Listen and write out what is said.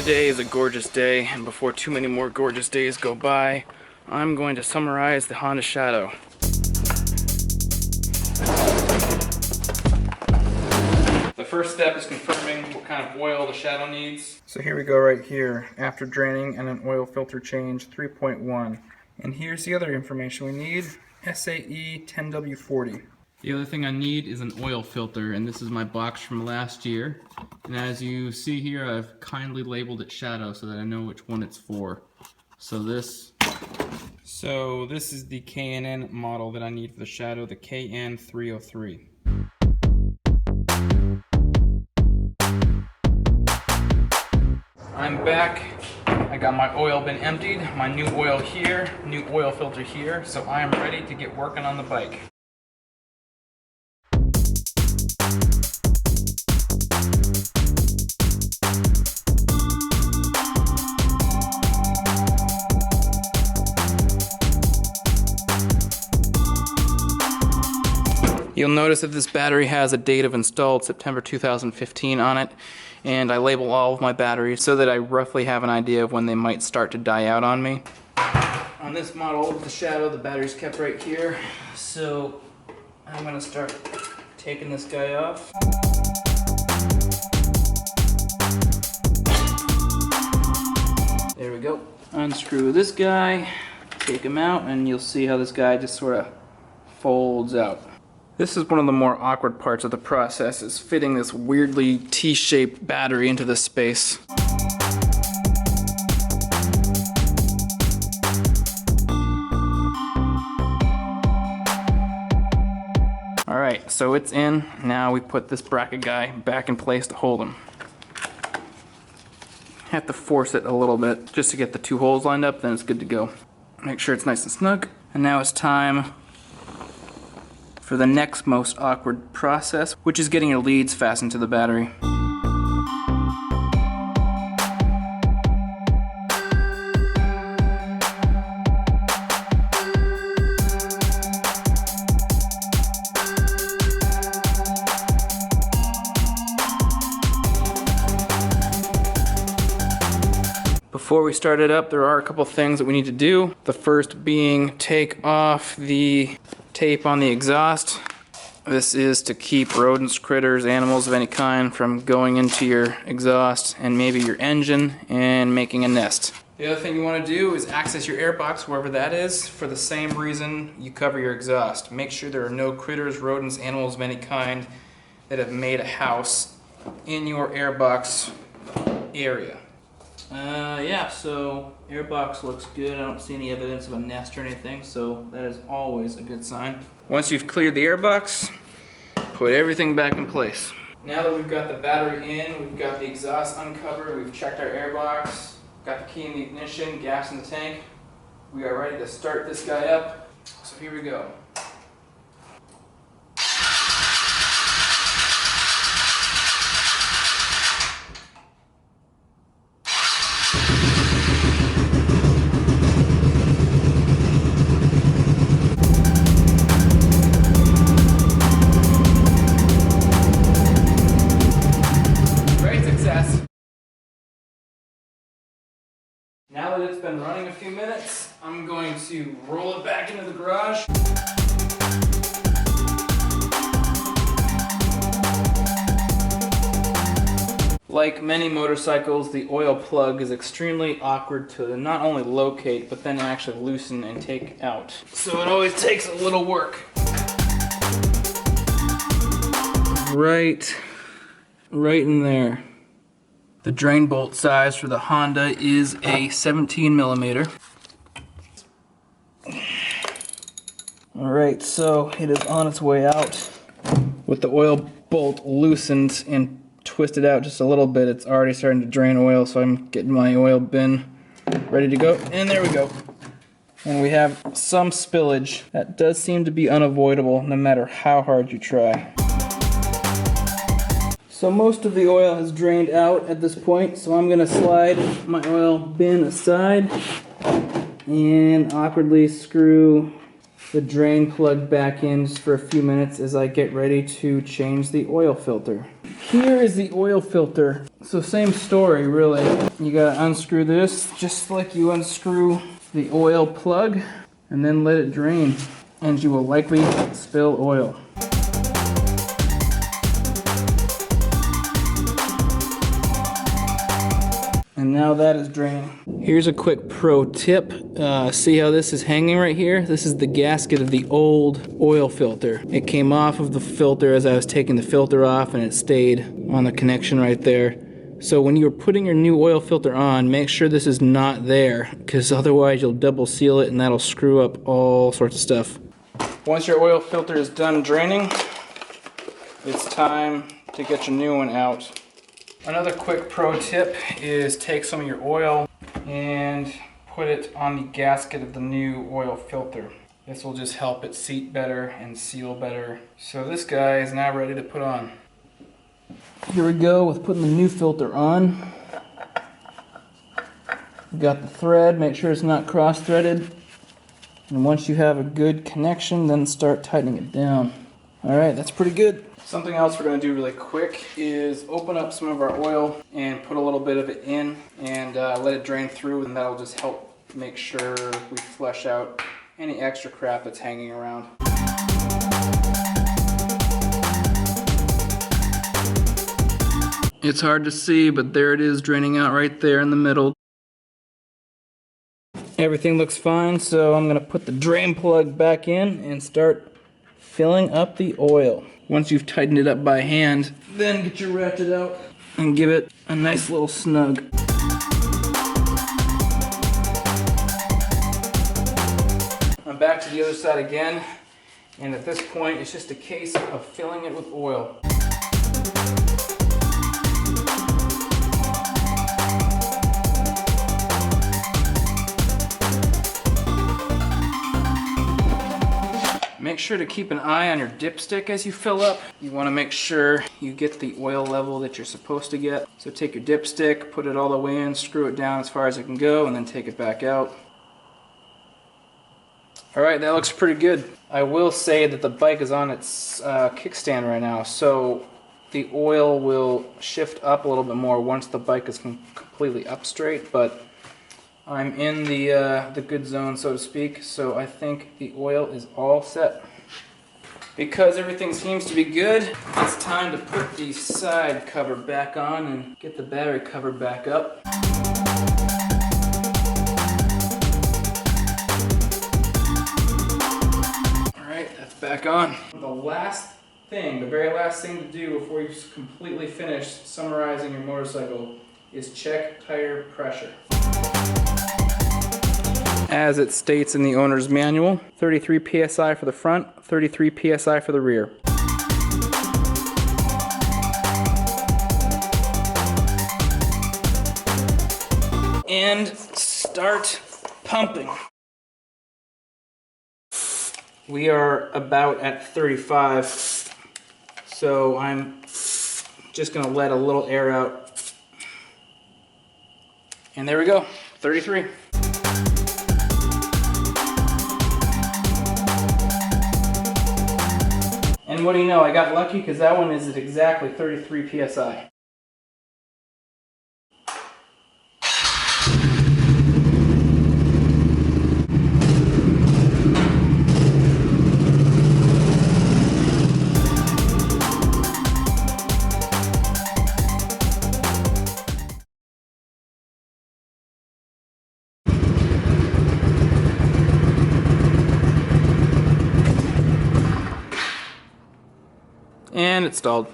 Today is a gorgeous day, and before too many more gorgeous days go by, I'm going to summarize the Honda Shadow. The first step is confirming what kind of oil the Shadow needs. So here we go right here, after draining and an oil filter change 3.1. And here's the other information we need, SAE 10W40. The other thing I need is an oil filter, and this is my box from last year. And as you see here, I've kindly labeled it Shadow so that I know which one it's for. So this is the K&N model that I need for the Shadow, the KN303. I'm back. I got my oil bin emptied, my new oil here, new oil filter here, so I am ready to get working on the bike. You'll notice that this battery has a date of installed September 2015 on it, and I label all of my batteries so that I roughly have an idea of when they might start to die out on me. On this model of the Shadow, the battery's kept right here, so I'm going to start taking this guy off. There we go. Unscrew this guy, take him out, and you'll see how this guy just sort of folds out. This is one of the more awkward parts of the process, is fitting this weirdly T-shaped battery into this space. Alright, so it's in. Now we put this bracket guy back in place to hold him. Have to force it a little bit just to get the two holes lined up, then it's good to go. Make sure it's nice and snug. And now it's time for the next most awkward process, which is getting your leads fastened to the battery. Before we start it up, there are a couple things that we need to do. The first being take off the tape on the exhaust. This is to keep rodents, critters, animals of any kind from going into your exhaust and maybe your engine and making a nest. The other thing you want to do is access your air box, wherever that is, for the same reason you cover your exhaust. Make sure there are no critters, rodents, animals of any kind that have made a house in your air box area. Yeah, so airbox looks good. I don't see any evidence of a nest or anything, so that is always a good sign. Once you've cleared the airbox, put everything back in place. Now that we've got the battery in, we've got the exhaust uncovered, we've checked our airbox, got the key in the ignition, gas in the tank, we are ready to start this guy up. So here we go. Now that it's been running a few minutes, I'm going to roll it back into the garage. Like many motorcycles, the oil plug is extremely awkward to not only locate, but then actually loosen and take out. So it always takes a little work. Right in there. The drain bolt size for the Honda is a 17 millimeter. Alright, so it is on its way out. With the oil bolt loosened and twisted out just a little bit, it's already starting to drain oil, so I'm getting my oil bin ready to go. And there we go. And we have some spillage. That does seem to be unavoidable no matter how hard you try. So most of the oil has drained out at this point, so I'm going to slide my oil bin aside and awkwardly screw the drain plug back in just for a few minutes as I get ready to change the oil filter. Here is the oil filter. So same story, really. You gotta unscrew this just like you unscrew the oil plug, and then let it drain, and you will likely spill oil. And now that is draining. Here's a quick pro tip. See how this is hanging right here? This is the gasket of the old oil filter. It came off of the filter as I was taking the filter off, and it stayed on the connection right there. So when you're putting your new oil filter on, make sure this is not there, because otherwise you'll double seal it and that'll screw up all sorts of stuff. Once your oil filter is done draining, it's time to get your new one out. Another quick pro tip is take some of your oil and put it on the gasket of the new oil filter. This will just help it seat better and seal better. So this guy is now ready to put on. Here we go with putting the new filter on. We've got the thread, make sure it's not cross-threaded. And once you have a good connection, then start tightening it down. Alright, that's pretty good. Something else we're going to do really quick is open up some of our oil and put a little bit of it in and let it drain through, and that'll just help make sure we flush out any extra crap that's hanging around. It's hard to see, but there it is draining out right there in the middle. Everything looks fine, so I'm going to put the drain plug back in and start filling up the oil. Once you've tightened it up by hand, then get your ratchet out and give it a nice little snug. I'm back to the other side again, and at this point it's just a case of filling it with oil. Make sure to keep an eye on your dipstick as you fill up. You want to make sure you get the oil level that you're supposed to get. So take your dipstick, put it all the way in, screw it down as far as it can go, and then take it back out. Alright, that looks pretty good. I will say that the bike is on its kickstand right now, so the oil will shift up a little bit more once the bike is completely up straight, but I'm in the good zone, so to speak, so I think the oil is all set. Because everything seems to be good, it's time to put the side cover back on and get the battery cover back up. Alright, that's back on. The very last thing to do before you completely finish summarizing your motorcycle is check tire pressure. As it states in the owner's manual, 33 psi for the front, 33 psi for the rear. And start pumping. We are about at 35, so I'm just going to let a little air out. And there we go, 33. And what do you know, I got lucky because that one is at exactly 33 psi. And it stalled.